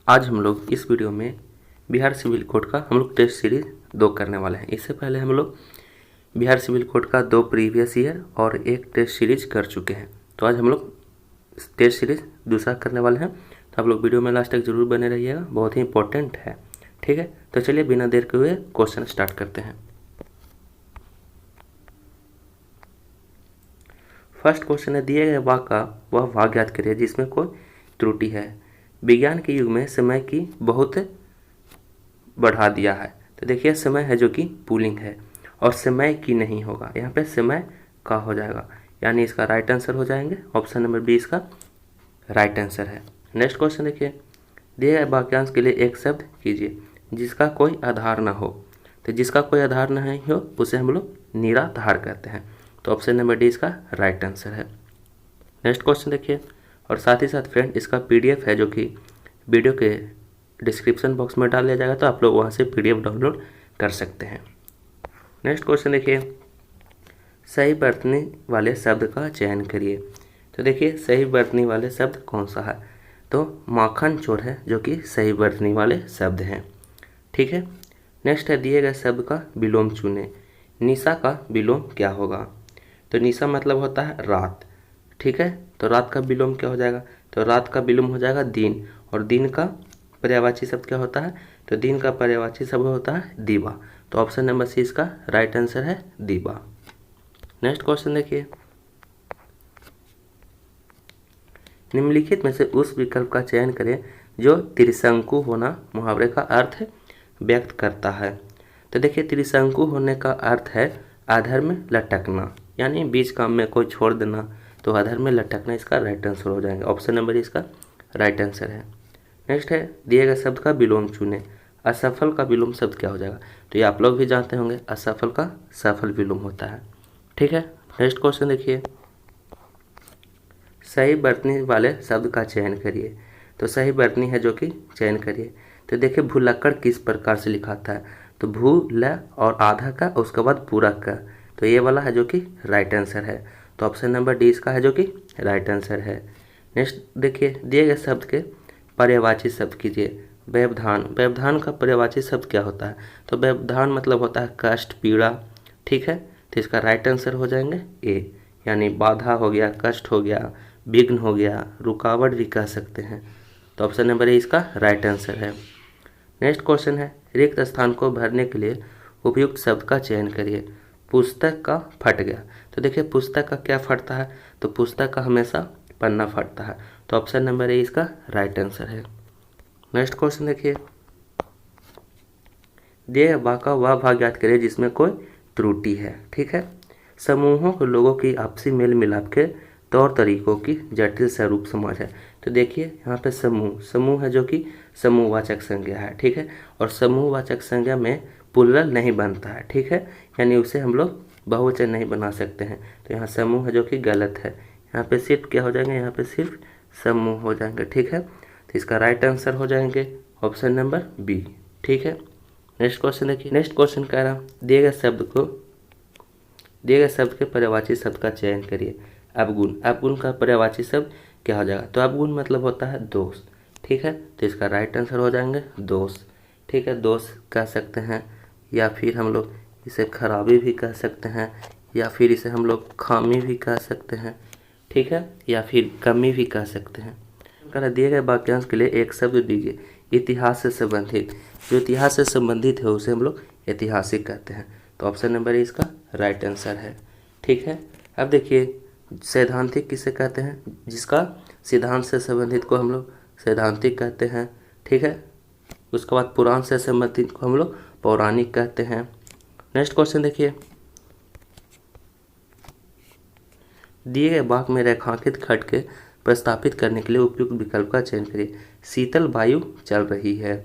आज हम लोग इस वीडियो में बिहार सिविल कोड का हम लोग टेस्ट सीरीज 2 करने वाले हैं। इससे पहले हम लोग बिहार सिविल कोड का 2 प्रीवियस ईयर और एक टेस्ट सीरीज कर चुके हैं। तो आज हम लोग टेस्ट सीरीज दूसरा करने वाले हैं, तो आप लोग वीडियो में लास्ट तक जरूर बने रहिएगा, बहुत ही इंपॉर्टेंट है। ठीक है, तो चलिए बिना देर के हुए क्वेश्चन स्टार्ट करते हैं। फर्स्ट क्वेश्चन है, दिए गए वाक्य का वह भाग याद करिए जिसमें कोई त्रुटि है। विज्ञान के युग में समय की बहुत बढ़ा दिया है। तो देखिए समय है जो कि पुल्लिंग है और समय की नहीं होगा, यहाँ पे समय का हो जाएगा, यानी इसका राइट आंसर हो जाएंगे ऑप्शन नंबर बी इसका राइट आंसर है। नेक्स्ट क्वेश्चन देखिए, दिए गए वाक्यांश के लिए एक शब्द कीजिए जिसका कोई आधार ना हो। तो जिसका कोई आधार नहीं हो उसे हम लोग निराधार कहते हैं, तो ऑप्शन नंबर डी इसका राइट आंसर है। नेक्स्ट क्वेश्चन देखिए, और साथ ही साथ फ्रेंड इसका पीडीएफ है जो कि वीडियो के डिस्क्रिप्शन बॉक्स में डाल दिया जाएगा, तो आप लोग वहाँ से पीडीएफ डाउनलोड कर सकते हैं। नेक्स्ट क्वेश्चन देखिए, सही बरतने वाले शब्द का चयन करिए। तो देखिए सही बरतने वाले शब्द कौन सा है, तो माखन चोर है जो कि सही बरतने वाले शब्द हैं। ठीक है, नेक्स्ट है दिए गए शब्द का विलोम चुने। निशा का विलोम क्या होगा, तो निशा मतलब होता है रात। ठीक है, तो रात का विलोम क्या हो जाएगा, तो रात का विलोम हो जाएगा दिन, और दिन का पर्यायवाची शब्द क्या होता है, तो दिन का पर्यायवाची शब्द होता है दीवा, तो ऑप्शन नंबर सी इसका राइट आंसर है दीवा। नेक्स्ट क्वेश्चन देखिए, निम्नलिखित में से उस विकल्प का चयन करें जो त्रिशंकु होना मुहावरे का अर्थ व्यक्त करता है। तो देखिए त्रिशंकु होने का अर्थ है अधर में लटकना, यानी बीच काम में कोई छोड़ देना, तो अधर में लटकना इसका राइट आंसर हो जाएगा, ऑप्शन नंबर इसका राइट आंसर है। नेक्स्ट है दिए गए शब्द का विलोम चुने। असफल का विलोम शब्द क्या हो जाएगा, तो ये आप लोग भी जानते होंगे, असफल का सफल विलोम होता है। ठीक है, नेक्स्ट क्वेश्चन देखिए, सही बरतने वाले शब्द का चयन करिए। तो सही बरतनी है जो कि चयन करिए। तो देखिए भुलक्कड़ किस प्रकार से लिखाता है, तो भू ल और आधा का उसके बाद पूरा का, तो ये वाला है जो कि राइट आंसर है, तो ऑप्शन नंबर डी इसका है जो कि राइट आंसर है। नेक्स्ट देखिए, दिए गए शब्द के पर्यायवाची शब्द कीजिए। व्यवधान, व्यवधान का पर्यायवाची शब्द क्या होता है, तो व्यवधान मतलब होता है कष्ट पीड़ा। ठीक है, तो इसका राइट आंसर हो जाएंगे ए, यानी बाधा हो गया, कष्ट हो गया, विघ्न हो गया, रुकावट भी कह सकते हैं, तो ऑप्शन नंबर ए इसका राइट आंसर है। नेक्स्ट क्वेश्चन है, रिक्त स्थान को भरने के लिए उपयुक्त शब्द का चयन करिए। पुस्तक का फट गया। तो देखिए पुस्तक का क्या फटता है, तो पुस्तक का हमेशा पन्ना फटता है, तो ऑप्शन नंबर ए इसका राइट आंसर है। नेक्स्ट क्वेश्चन देखिए, दिए वाक्य वह भाग याद करिए जिसमें कोई त्रुटि है। ठीक है, समूहों के लोगों की आपसी मेल मिलाप के तौर तरीकों की जटिल स्वरूप समझ है। तो देखिए यहाँ पे समूह, समूह है जो कि समूहवाचक संज्ञा है। ठीक है, और समूहवाचक संज्ञा में प्लुरल नहीं बनता है। ठीक है, यानी उसे हम लोग बहुवचन नहीं बना सकते हैं, तो यहाँ समूह है जो कि गलत है, यहाँ पे सिर्फ क्या हो जाएंगे, यहाँ पे सिर्फ समूह हो जाएंगे। ठीक है, तो इसका राइट आंसर हो जाएंगे ऑप्शन नंबर बी। ठीक है, नेक्स्ट क्वेश्चन देखिए, नेक्स्ट क्वेश्चन कह रहा दिए गए शब्द के पर्यायवाची शब्द का चयन करिए। अवगुण, अवगुण का पर्यायवाची शब्द क्या हो जाएगा, तो अवगुण मतलब होता है दोष। ठीक है, तो इसका राइट आंसर हो जाएंगे दोष। ठीक है, दोष कह सकते हैं, या फिर हम लोग इसे खराबी भी कह सकते हैं, या फिर इसे हम लोग खामी भी कह सकते हैं। ठीक है, या फिर कमी भी कह सकते हैं। दिए गए वाक्यांश के लिए एक शब्द दीजिए इतिहास से संबंधित। जो इतिहास से संबंधित है उसे हम लोग ऐतिहासिक कहते हैं, तो ऑप्शन नंबर ए इसका राइट आंसर है। ठीक है, अब देखिए सैद्धांतिक किसे कहते हैं, जिसका सिद्धांत से संबंधित को हम लोग सैद्धांतिक कहते हैं। ठीक है, उसके बाद पुराण से संबंधित को हम लोग पौराणिक कहते हैं। नेक्स्ट क्वेश्चन देखिए, दिए गए वाक्य में रेखांकित खट के प्रस्तापित करने के लिए उपयुक्त विकल्प का चयन करिए। शीतल वायु चल रही है।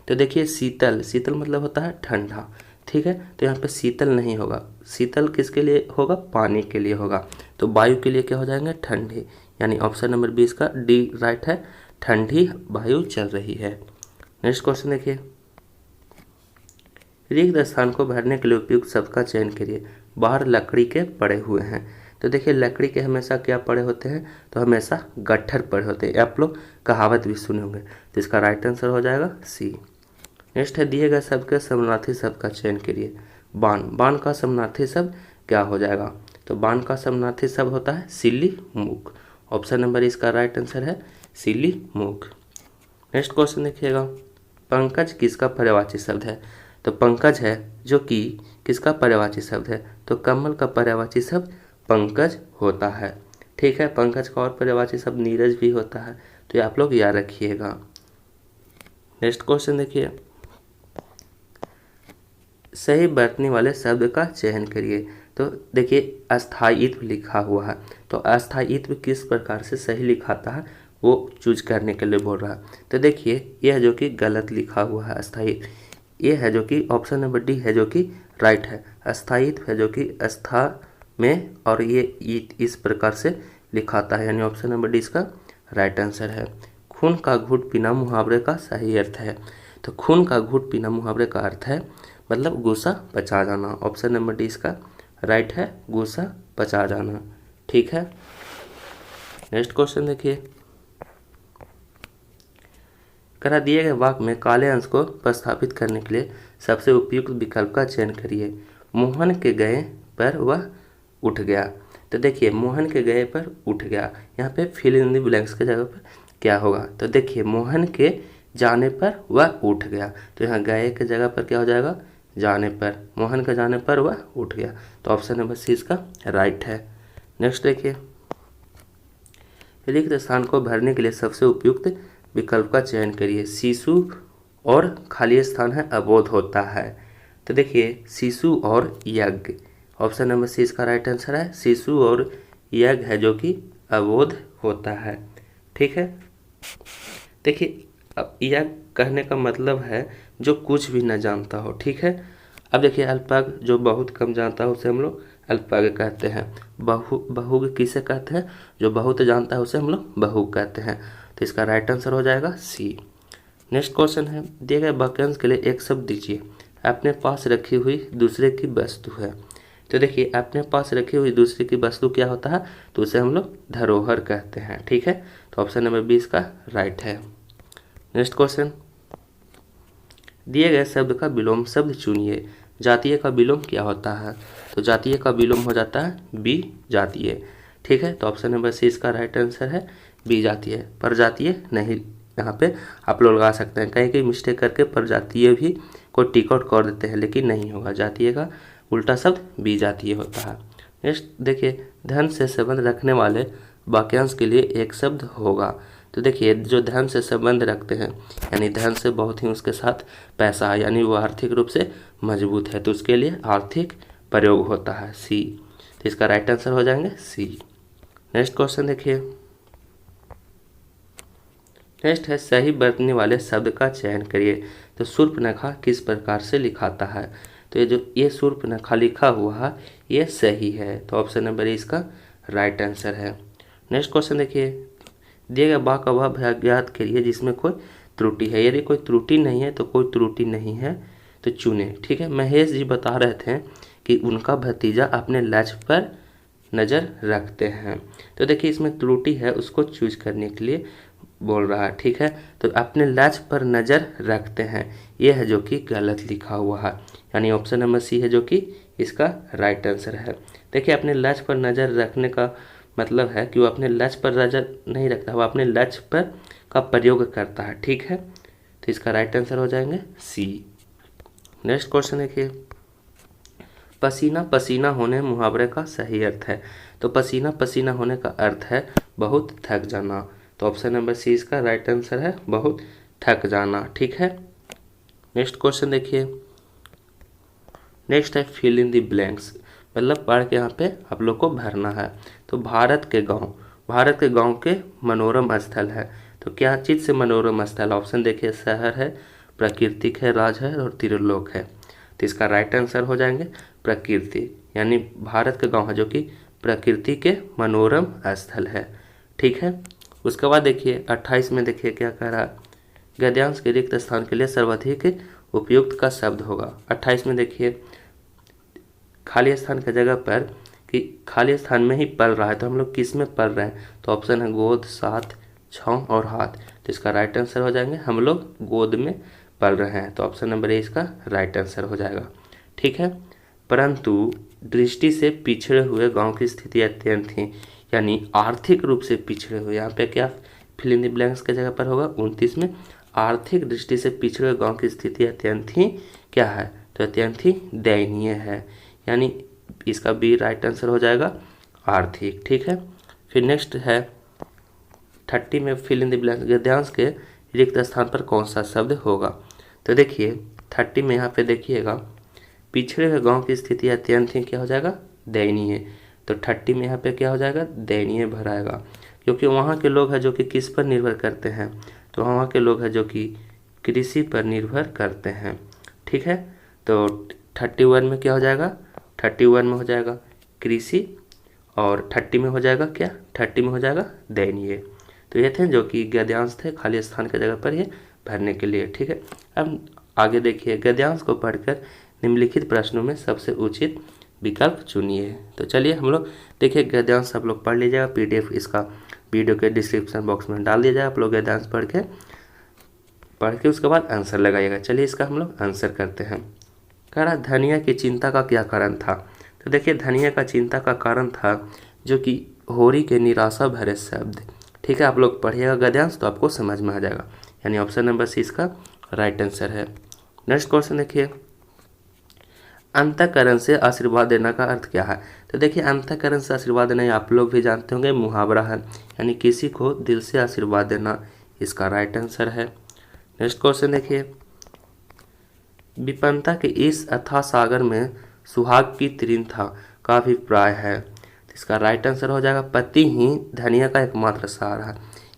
तो देखिए शीतल, शीतल मतलब होता है ठंडा। ठीक है, तो यहाँ पे शीतल नहीं होगा, शीतल किसके लिए होगा, पानी के लिए होगा, तो वायु के लिए क्या हो जाएंगे, ठंडी, यानी ऑप्शन नंबर बी इसका डी राइट है, ठंडी वायु चल रही है। नेक्स्ट क्वेश्चन देखिए, रिक्त स्थान को भरने के लिए उपयुक्त शब्द का चयन करिए। बाहर लकड़ी के पड़े हुए हैं। तो देखिए लकड़ी के हमेशा क्या पड़े होते हैं, तो हमेशा गट्ठर पड़े होते हैं। आप लोग कहावत भी सुने होंगे। तो इसका राइट आंसर हो जाएगा सी। नेक्स्ट है दिए गए शब्द के समानार्थी शब्द का चयन करिए। बाण, बाण का समानार्थी शब्द क्या हो जाएगा, तो बाण का समानार्थी शब्द होता है सिल्ली मूक। ऑप्शन नंबर इसका राइट आंसर है सिल्ली मूक। नेक्स्ट क्वेश्चन देखिएगा, पंकज किसका पर्यायवाची शब्द है, तो पंकज है जो कि किसका पर्यायवाची शब्द है, तो कमल का पर्यायवाची शब्द पंकज होता है। ठीक है, पंकज का और पर्यायवाची शब्द नीरज भी होता है, तो ये आप लोग याद रखिएगा। नेक्स्ट क्वेश्चन देखिए, सही बरतने वाले शब्द का चयन करिए। तो देखिए अस्थायित्व लिखा हुआ है, तो अस्थायित्व किस प्रकार से सही लिखाता है वो चूज करने के लिए बोल रहा है। तो देखिए यह जो कि गलत लिखा हुआ है अस्थायित्व, ये है जो कि ऑप्शन नंबर डी है जो कि राइट है। अस्थायित्व है जो कि अस्था में और ये इस प्रकार से लिखाता है, यानी ऑप्शन नंबर डी इसका राइट आंसर है। खून का घूंट पीना मुहावरे का सही अर्थ है, तो खून का घूंट पीना मुहावरे का अर्थ है मतलब गुस्सा पचा जाना। ऑप्शन नंबर डी इसका राइट है, गुस्सा पचा जाना। ठीक है, नेक्स्ट क्वेश्चन देखिए, करा दिए गए वाक्य में काले अंश को प्रतिस्थापित करने के लिए सबसे उपयुक्त विकल्प का चयन करिए। मोहन के गए पर वह उठ गया। तो देखिए मोहन के गए पर उठ गया, यहाँ पे फिल इन द ब्लैंक्स के जगह पर क्या होगा, तो देखिए मोहन के जाने पर वह उठ गया, तो यहाँ गए के जगह पर क्या हो जाएगा जाने पर, मोहन के जाने पर वह उठ गया, तो ऑप्शन नंबर सी इसका राइट है। नेक्स्ट देखिए, रिक्त स्थान को भरने के लिए सबसे उपयुक्त विकल्प का चयन करिए। शिशु और खाली स्थान है अबोध होता है। तो देखिए शिशु और यज्ञ, ऑप्शन नंबर सी इसका राइट आंसर है। शिशु और यज्ञ है जो कि अबोध होता है। ठीक है, देखिए अब यज्ञ कहने का मतलब है जो कुछ भी न जानता हो। ठीक है, अब देखिए अल्पज्ञ जो बहुत कम जानता है उसे हम लोग अल्पज्ञ कहते हैं। बहुज्ञ किसे कहते हैं, जो बहुत जानता है उसे हम लोग बहुज्ञ कहते हैं। तो इसका राइट आंसर हो जाएगा सी। नेक्स्ट क्वेश्चन है, दिए गए वाक्यांश के लिए एक शब्द दीजिए। अपने पास रखी हुई दूसरे की वस्तु है। तो देखिए अपने पास रखी हुई दूसरे की वस्तु क्या होता है, तो उसे हम लोग धरोहर कहते हैं। ठीक है, तो ऑप्शन नंबर बी इसका राइट है। नेक्स्ट क्वेश्चन, दिए गए शब्द का विलोम शब्द चुनिए। जातीय का विलोम क्या होता है, तो जातीय का विलोम हो जाता है बी जातीय। ठीक है, तो ऑप्शन नंबर सी इसका राइट आंसर है बी जातीय। परजातीय नहीं, यहाँ पे आप लोग लगा सकते हैं, कहीं कहीं मिस्टेक करके परजातीय भी को टिक आउट कर देते हैं, लेकिन नहीं होगा, जातीय का उल्टा शब्द बी जातीय होता है। नेक्स्ट देखिए, धन से संबंध रखने वाले वाक्यांश के लिए एक शब्द होगा। तो देखिए जो धन से संबंध रखते हैं यानी धन से बहुत ही उसके साथ पैसा है, यानी वो आर्थिक रूप से मजबूत है, तो उसके लिए आर्थिक प्रयोग होता है सी। तो इसका राइट आंसर हो जाएंगे सी। नेक्स्ट क्वेश्चन देखिए, नेक्स्ट है सही बरतने वाले शब्द का चयन करिए। तो शूर्पणखा किस प्रकार से लिखाता है, तो ये शूर्पणखा लिखा हुआ है ये सही है, तो ऑप्शन नंबर ए इसका राइट आंसर है। नेक्स्ट क्वेश्चन देखिए, दिए गए वाक्य का वह भाग ज्ञात करिए जिसमें कोई त्रुटि है। यदि कोई त्रुटि नहीं है तो कोई त्रुटि नहीं है तो चुने। ठीक है, महेश जी बता रहे थे कि उनका भतीजा अपने लक्ष्य पर नज़र रखते हैं। तो देखिए इसमें त्रुटि है, उसको चूज करने के लिए बोल रहा है। ठीक है, तो अपने लक्ष्य पर नज़र रखते हैं, यह है जो कि गलत लिखा हुआ है, यानी ऑप्शन नंबर सी है जो कि इसका राइट आंसर है। देखिए अपने लक्ष्य पर नज़र रखने का मतलब है कि वो अपने लक्ष्य पर नज़र नहीं रखता, वो अपने लक्ष्य पर का प्रयोग करता है। ठीक है, तो इसका राइट आंसर हो जाएंगे सी। नेक्स्ट क्वेश्चन देखिए, पसीना पसीना होने मुहावरे का सही अर्थ है। तो पसीना पसीना होने का अर्थ है बहुत थक जाना, तो ऑप्शन नंबर सी इसका राइट आंसर है बहुत थक जाना। ठीक है, नेक्स्ट क्वेश्चन देखिए, नेक्स्ट है फिल इन द ब्लैंक्स, मतलब पढ़ के यहाँ पे आप लोग को भरना है। तो भारत के गांव के मनोरम स्थल है, तो क्या चीज़ से मनोरम स्थल, ऑप्शन देखिए शहर है, प्राकृतिक है, राज है और त्रिलोक है, तो इसका राइट आंसर हो जाएंगे प्रकृति, यानी भारत के गांव है जो कि प्रकृति के मनोरम स्थल है। ठीक है, उसके बाद देखिए 28 में देखिए क्या कह रहा है, गद्यांश के रिक्त स्थान के लिए सर्वाधिक उपयुक्त का शब्द होगा। 28 में देखिए खाली स्थान की जगह पर कि खाली स्थान में ही पल रहा है, तो हम लोग किस में पल रहे हैं? तो ऑप्शन है गोद, साथ, छांव और हाथ। तो इसका राइट आंसर हो जाएंगे हम लोग गोद में पल रहे हैं, तो ऑप्शन नंबर ए इसका राइट आंसर हो जाएगा। ठीक है। परंतु दृष्टि से पिछड़े हुए गांव की स्थिति अत्यंत थी, यानी आर्थिक रूप से पिछड़े हुए। यहाँ पे क्या फिल इन द ब्लैंक्स के जगह पर होगा 29 में। आर्थिक दृष्टि से पिछड़े हुए गांव की स्थिति अत्यंत ही क्या है? तो अत्यंत ही दयनीय है, यानी इसका बी राइट आंसर हो जाएगा आर्थिक। ठीक है। फिर नेक्स्ट है 30 में फिल इन द ब्लैंक्स, गद्यांश के रिक्त स्थान पर कौन सा शब्द होगा? तो देखिए 30 में यहाँ पे देखिएगा पिछड़े हुए गांव की स्थिति अत्यंत ही क्या हो जाएगा? दयनीय। तो 30 में यहाँ पे क्या हो जाएगा? दयनीय भराएगा, क्योंकि वहाँ के लोग हैं जो कि किस पर निर्भर करते हैं? तो वहाँ के लोग हैं जो कि कृषि पर निर्भर करते हैं। ठीक है। तो 31 में क्या हो जाएगा? 31 में हो जाएगा कृषि, और 30 में हो जाएगा क्या? 30 में हो जाएगा दयनीय। तो ये थे जो कि गद्यांश थे खाली स्थान के जगह पर ये भरने के लिए। ठीक है। अब आगे देखिए, गद्यांश को पढ़कर निम्नलिखित प्रश्नों में सबसे उचित विकल्प चुनिए। तो चलिए हम लोग देखिए गद्यांश सब लोग पढ़ लीजिएगा, PDF इसका वीडियो के डिस्क्रिप्शन बॉक्स में डाल दिया जाए। आप लोग गद्यांश पढ़ के उसके बाद आंसर लगाइएगा। चलिए इसका हम लोग आंसर करते हैं। कह रहा धनिया की चिंता का क्या कारण था? तो देखिए धनिया का चिंता का कारण था जो कि होरी के निराशा भरे शब्द। ठीक है। आप लोग पढ़िएगा गद्यांश तो आपको समझ में आ जाएगा, यानी ऑप्शन नंबर सी इसका राइट आंसर है। नेक्स्ट क्वेश्चन देखिए, अंतःकरण से आशीर्वाद देना का अर्थ क्या है? तो देखिए अंतःकरण से आशीर्वाद देना आप लोग भी जानते होंगे, मुहावरा है, यानी किसी को दिल से आशीर्वाद देना, इसका राइट आंसर है। नेक्स्ट क्वेश्चन देखिए, विपन्नता के इस अथाह सागर में सुहाग की तृण था का अभिप्राय है। तो इसका राइट आंसर हो जाएगा पति ही धनिया का एकमात्र सहारा है,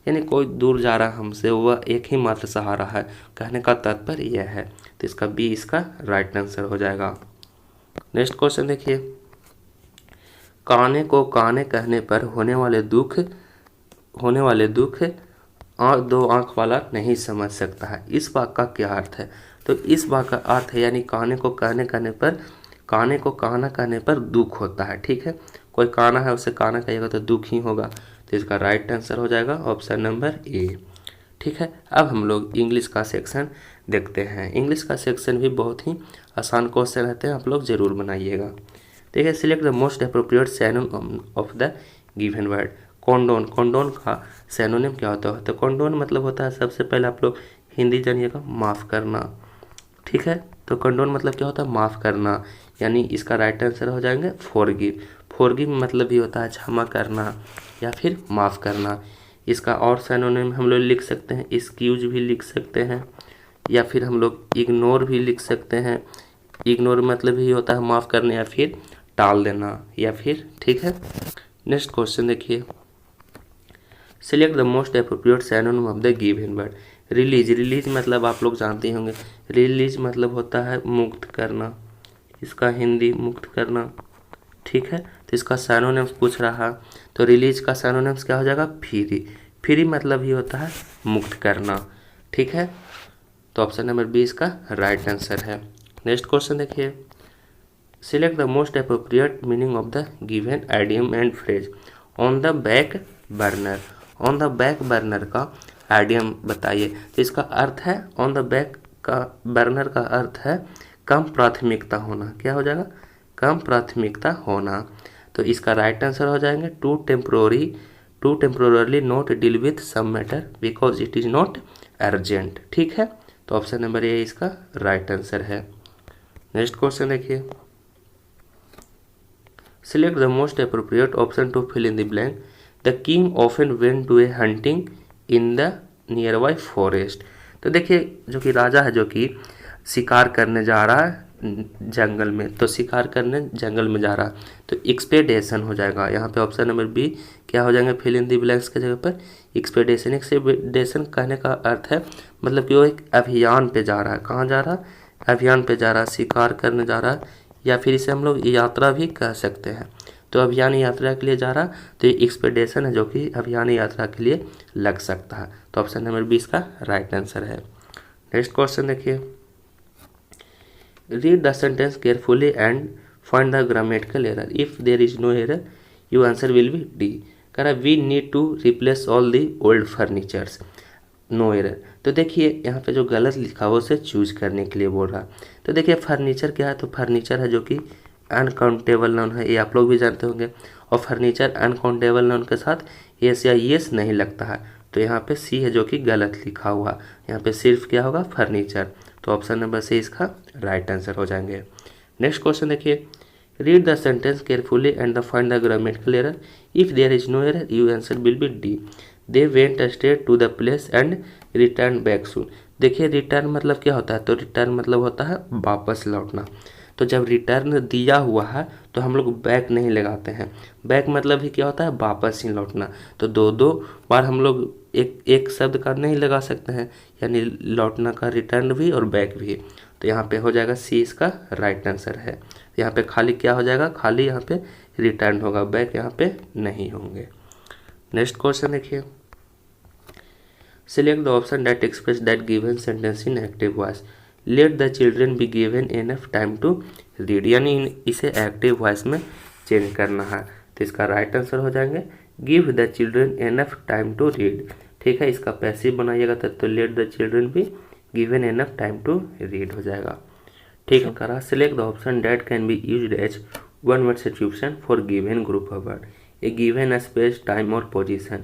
यानी कोई दूर जा रहा हमसे, वह एक ही मात्र सहारा है, कहने का तात्पर्य यह है। तो इसका बी इसका राइट आंसर हो जाएगा। नेक्स्ट क्वेश्चन देखिए, काने को काने कहने पर होने वाले दुख दो आंख वाला नहीं समझ सकता है। इस वाक्य का क्या अर्थ है? तो इस वाक्य का अर्थ है यानी काने को काना कहने पर दुख होता है। ठीक है। कोई काना है उसे काना कहिएगा तो दुख ही होगा, तो इसका राइट आंसर हो जाएगा ऑप्शन नंबर ए। ठीक है। अब हम लोग इंग्लिश का सेक्शन देखते हैं। इंग्लिश का सेक्शन भी बहुत ही आसान क्वेश्चन रहते हैं, आप लोग जरूर बनाइएगा। देखिए, select the most appropriate synonym of the given word. Condone, condone का सैनोनिम क्या होता है? तो कॉन्डोन मतलब होता है, सबसे पहले आप लोग हिंदी जानिएगा, माफ़ करना। ठीक है। तो कॉन्डोन मतलब क्या होता है? माफ़ करना, यानी इसका राइट आंसर हो जाएंगे फॉरगिव। फॉरगिव मतलब भी होता है क्षमा करना या फिर माफ़ करना। इसका और सैनोनिम हम लोग लिख सकते हैं, एक्सक्यूज भी लिख सकते हैं, या फिर हम लोग इग्नोर भी लिख सकते हैं। इग्नोर मतलब ही होता है माफ़ करना या फिर टाल देना या फिर। ठीक है। नेक्स्ट क्वेश्चन देखिए, select the most appropriate synonym of the given word. Release, release मतलब आप लोग जानते ही होंगे, रिलीज मतलब होता है मुक्त करना, इसका हिंदी मुक्त करना। ठीक है। तो इसका सैनोनिम्स पूछ रहा, तो रिलीज का सैनोनिम्स क्या हो जाएगा? फ्री। फ्री मतलब ही होता है मुक्त करना। ठीक है। तो ऑप्शन नंबर बी इसका राइट आंसर है। नेक्स्ट क्वेश्चन देखिए, select the most appropriate meaning of the given idiom and phrase. On the back burner, on the back burner का आइडियम बताइए। तो इसका अर्थ है, ऑन द बैक का बर्नर का अर्थ है कम प्राथमिकता होना। क्या हो जाएगा? कम प्राथमिकता होना। तो इसका राइट आंसर हो जाएंगे to temporarily not deal with some matter because it is not urgent. ठीक है। तो ऑप्शन नंबर ए इसका राइट आंसर है। नेक्स्ट क्वेश्चन देखिए, select the most appropriate option to fill in the blank. The king often went to a hunting in the nearby forest. तो देखिए जो कि राजा है जो कि शिकार करने जा रहा है जंगल में, तो शिकार करने जंगल में जा रहा है, तो एक्सपेडिशन हो जाएगा। यहाँ पे ऑप्शन नंबर बी क्या हो जाएंगे? फिल इन दी ब्लैंक्स के जगह पर एक्सपेडिशन। एक्सपेडिशन कहने का अर्थ है मतलब कि वो एक अभियान पे जा रहा है। कहाँ जा रहा है? अभियान पे जा रहा है, शिकार करने जा रहा है, या फिर इसे हम लोग यात्रा भी कह सकते हैं। तो अभियान यात्रा के लिए जा रहा, तो ये एक्सपेडिशन है जो कि अभियान यात्रा के लिए लग सकता है। तो ऑप्शन नंबर 20 का राइट आंसर है। नेक्स्ट क्वेश्चन देखिए, read the sentence carefully and find the grammatical error. If there is no error your answer will be D. कह रहा we need to replace all the old furnitures, no error. तो देखिए यहाँ पे जो गलत लिखा हो उसे चूज करने के लिए बोल रहा। तो देखिए फर्नीचर क्या है, तो फर्नीचर है जो कि अनकाउंटेबल नाउन है, ये आप लोग भी जानते होंगे। और फर्नीचर अनकाउंटेबल नाउन के साथ एस या येस नहीं लगता है, तो यहाँ पे सी है जो कि गलत लिखा हुआ। यहाँ पे सिर्फ क्या होगा, फर्नीचर। तो ऑप्शन नंबर सी इसका राइट आंसर हो जाएंगे। नेक्स्ट क्वेश्चन देखिए, read the sentence carefully and the find the grammatical error. If there is no error your answer will be D. They went straight to the place and return back soon. देखिए return मतलब क्या होता है, तो return मतलब होता है वापस लौटना। तो जब रिटर्न दिया हुआ है तो हम लोग बैक नहीं लगाते हैं। बैक मतलब ही क्या होता है, वापस ही लौटना। तो दो दो बार हम लोग एक शब्द का नहीं लगा सकते हैं, यानी लौटना का रिटर्न भी और बैक भी। तो यहाँ पे हो जाएगा सी इसका राइट आंसर है। यहाँ पे खाली क्या हो जाएगा, खाली यहाँ पे रिटर्न होगा, बैक यहाँ पे नहीं होंगे। नेक्स्ट क्वेश्चन देखिए, select the option that express that given sentence in active voice. Let the children be given enough time to read, यानी इसे एक्टिव वॉइस में चेंज करना है। तो इसका राइट आंसर हो जाएंगे give the children enough time to read. ठीक है, इसका पैसिव बनाइएगा तो let the children be given enough time to read हो जाएगा। ठीक है, करा select the option that can be used as one word substitution for given group of word. A given space, time और पोजीशन।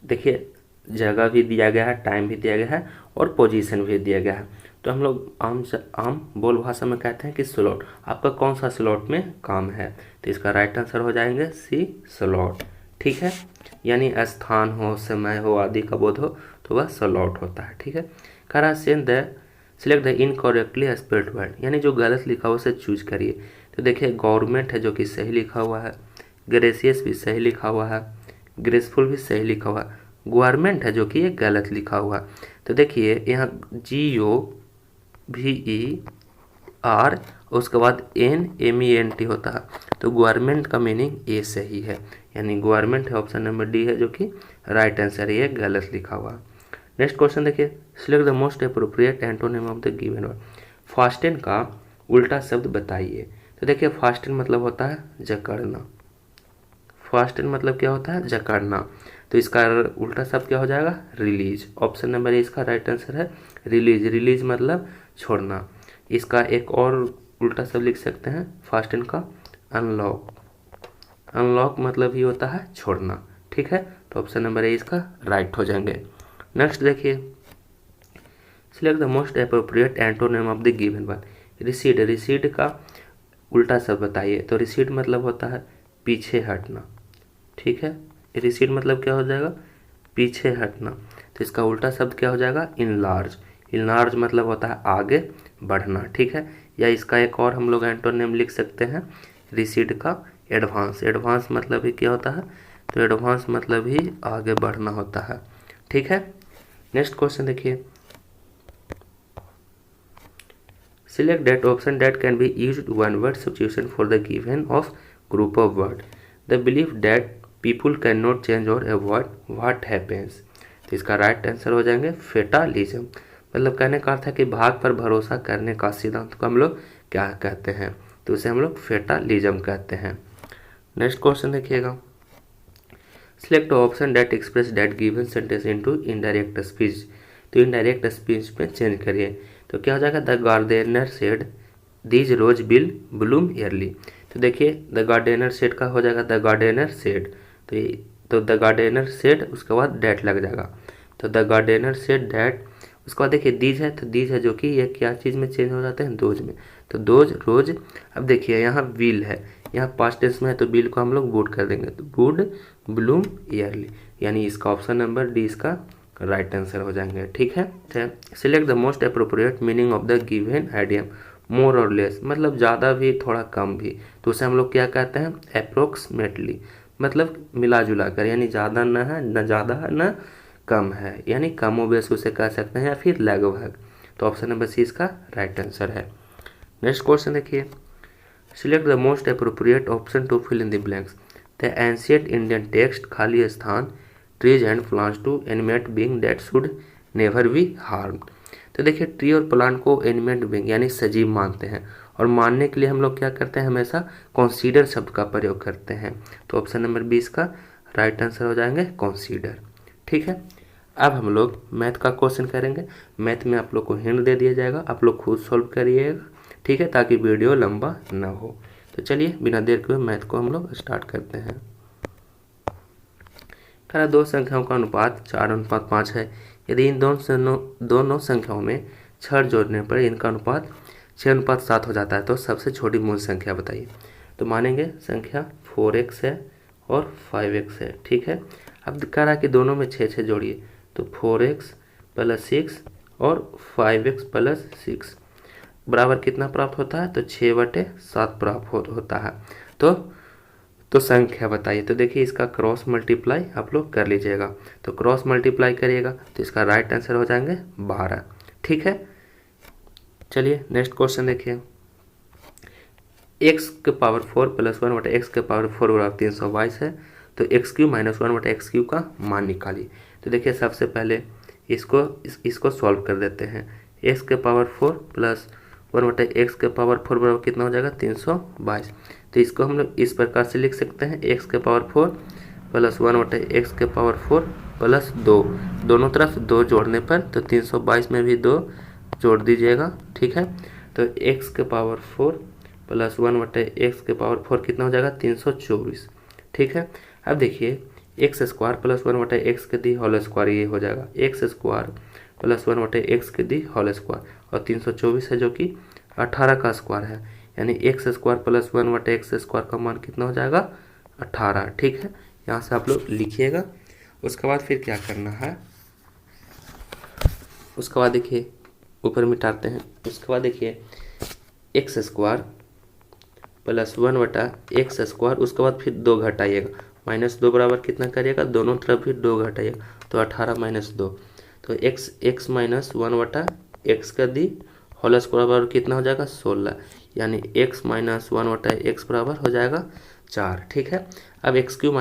देखिए जगह भी दिया गया है, टाइम भी दिया गया है और पोजीशन भी दिया गया है। तो हम लोग आम बोल भाषा में कहते हैं कि स्लॉट, आपका कौन सा स्लॉट में काम है। तो इसका राइट आंसर हो जाएंगे सी स्लॉट। ठीक है, यानी स्थान हो, समय हो, आदि का बोध हो तो वह स्लॉट होता है। ठीक है, करा select the incorrectly spelled word, यानी जो गलत लिखा हुआ उसे चूज करिए। तो देखिए गवर्नमेंट है जो कि सही लिखा हुआ है, ग्रेसियस भी सही लिखा हुआ है, ग्रेसफुल भी सही लिखा हुआ है, गवर्नमेंट है जो कि ये गलत लिखा हुआ। तो देखिए यहाँ GOVER उसके बाद NMENT होता है, तो गवर्नमेंट का मीनिंग ए सही है, यानी गवर्नमेंट है, ऑप्शन नंबर डी है जो कि राइट आंसर है, ये गलत लिखा हुआ। नेक्स्ट क्वेश्चन देखिए, select the most appropriate antonym of the given word. Fasten का उल्टा शब्द बताइए। तो देखिए फास्टेन मतलब होता है जकड़ना, फास्टेन मतलब क्या होता है, जकड़ना। तो इसका उल्टा शब्द क्या हो जाएगा, रिलीज। ऑप्शन नंबर ए इसका राइट आंसर है रिलीज। रिलीज मतलब छोड़ना। इसका एक और उल्टा शब्द लिख सकते हैं फास्टेन का, अनलॉक। अनलॉक मतलब ही होता है छोड़ना। ठीक है, तो ऑप्शन नंबर ए इसका राइट हो जाएंगे। नेक्स्ट देखिए, select the most appropriate antonym of the given word. Recede, recede का उल्टा शब्द बताइए। तो रिसीड मतलब होता है पीछे हटना। ठीक है, रिसीड मतलब क्या हो जाएगा, पीछे हटना। तो इसका उल्टा शब्द क्या हो जाएगा, इनलार्ज। इनलार्ज मतलब होता है आगे बढ़ना। ठीक है, या इसका एक और हम लोग एंटोनिम लिख सकते हैं रिसीड का, एडवांस। एडवांस मतलब ही क्या होता है, तो एडवांस मतलब ही आगे बढ़ना होता है। ठीक है, नेक्स्ट क्वेश्चन देखिए, select that option that can be used one word substitution for the given of group of word. The belief that people can not change और अवॉइड व्हाट हैपेंस। तो इसका राइट आंसर हो जाएंगे फेटालिज्म। मतलब कहने का अर्थ है कि भाग पर भरोसा करने का सिद्धांत को हम लोग क्या कहते हैं, तो उसे हम लोग फेटालिज्म कहते हैं। नेक्स्ट क्वेश्चन देखिएगा, select option that express that given sentence into indirect speech. तो इनडायरेक्ट स्पीच में चेंज करिए। तो क्या हो जाएगा, the gardener said these rose will bloom early. तो देखिए द गार्डनर सेड का हो जाएगा द गार्डनर सेड। तो द गार्डनर सेड उसके बाद डैट लग जाएगा। तो द गार्डनर सेड डैट, उसके बाद देखिए दीज है, तो दीज है जो कि ये क्या चीज़ में चेंज हो जाते हैं, दोज में। तो दोज रोज। अब देखिए यहाँ विल है, यहाँ पास्ट टेंस में है, तो विल को हम लोग वुड कर देंगे, तो वुड ब्लूम ईयरली, यानी इसका ऑप्शन नंबर डी इसका राइट आंसर हो जाएंगे। ठीक है, select the most appropriate meaning of the given idiom. More और लेस मतलब ज़्यादा भी थोड़ा कम भी, तो उसे हम लोग क्या कहते हैं, अप्रोक्सीमेटली। मतलब मिला जुला कर, यानी ज़्यादा न है, न ज़्यादा है, न कम है, यानी कमो बेश उसे कह सकते हैं, या फिर लगभग। तो ऑप्शन नंबर सी इसका राइट आंसर है। नेक्स्ट क्वेश्चन देखिए, select the most appropriate option to fill in the blanks. The ancient Indian text, खाली स्थान, trees and plants to animate being that should never be harmed. तो देखिए tree और plant को animate being यानी सजीव मानते हैं, और मानने के लिए हम लोग क्या करते हैं, हमेशा कंसीडर शब्द का प्रयोग करते हैं। तो ऑप्शन नंबर 20 का राइट आंसर हो जाएंगे कंसीडर। ठीक है, अब हम लोग मैथ का क्वेश्चन करेंगे। मैथ में आप लोग को हिंट दे दिया जाएगा, आप लोग खुद सॉल्व करिएगा, ठीक है, ताकि वीडियो लंबा ना हो। तो चलिए बिना देर के मैथ को हम लोग स्टार्ट करते हैं। कह दो संख्याओं का अनुपात 4:5 है। यदि इन दोनों संख्याओं में 6 जोड़ने पर इनका अनुपात 6:7 हो जाता है तो सबसे छोटी मूल संख्या बताइए। तो मानेंगे संख्या 4x है और 5x है। ठीक है, अब कह रहा है कि दोनों में 6 जोड़िए, तो 4x + 6 और 5x + 6 बराबर कितना प्राप्त होता है, तो 6/7 प्राप्त होता है। तो संख्या बताइए। तो देखिए इसका क्रॉस मल्टीप्लाई आप लोग कर लीजिएगा, तो क्रॉस मल्टीप्लाई करिएगा तो इसका राइट आंसर हो जाएंगे 12। ठीक है, चलिए नेक्स्ट क्वेश्चन देखिए। x के पावर 4 + 1/x के पावर 4 बराबर 322 है। तो x³ - 1/x³ का मान निकालिए। तो देखिए सबसे पहले इसको सॉल्व कर देते हैं। x के पावर 4 + 1/x के पावर 4 बराबर कितना हो जाएगा, 322। तो इसको हम लोग इस प्रकार से लिख सकते हैं, x के पावर 4 + 1/x के पावर 4 + 2, दोनों तरफ 2 जोड़ने पर तो 322 में भी 2 जोड़ दीजिएगा। ठीक है, तो x के पावर 4 + 1/x के पावर 4 कितना हो जाएगा, 324। ठीक है, अब देखिए x² + 1/x के दी होल स्क्वायर, ये हो जाएगा x² + 1/x के दी होल स्क्वायर, और 324 है जो कि 18 का स्क्वायर है, यानी x² + 1/x² का मान कितना हो जाएगा, 18। ठीक है, यहाँ से आप लोग लिखिएगा। उसके बाद फिर क्या करना है, उसके बाद देखिए ऊपर मिटाते हैं। उसके बाद देखिए x² + 1/x², उसके बाद फिर 2 घटाइएगा, -2 बराबर कितना करिएगा, दोनों तरफ भी 2 घटाइएगा, तो 18 - 2, तो x - 1/x का दी होल स्क्वायर बराबर कितना हो जाएगा, 16, यानी x - 1/x बराबर हो जाएगा 4। ठीक है, अब x³ -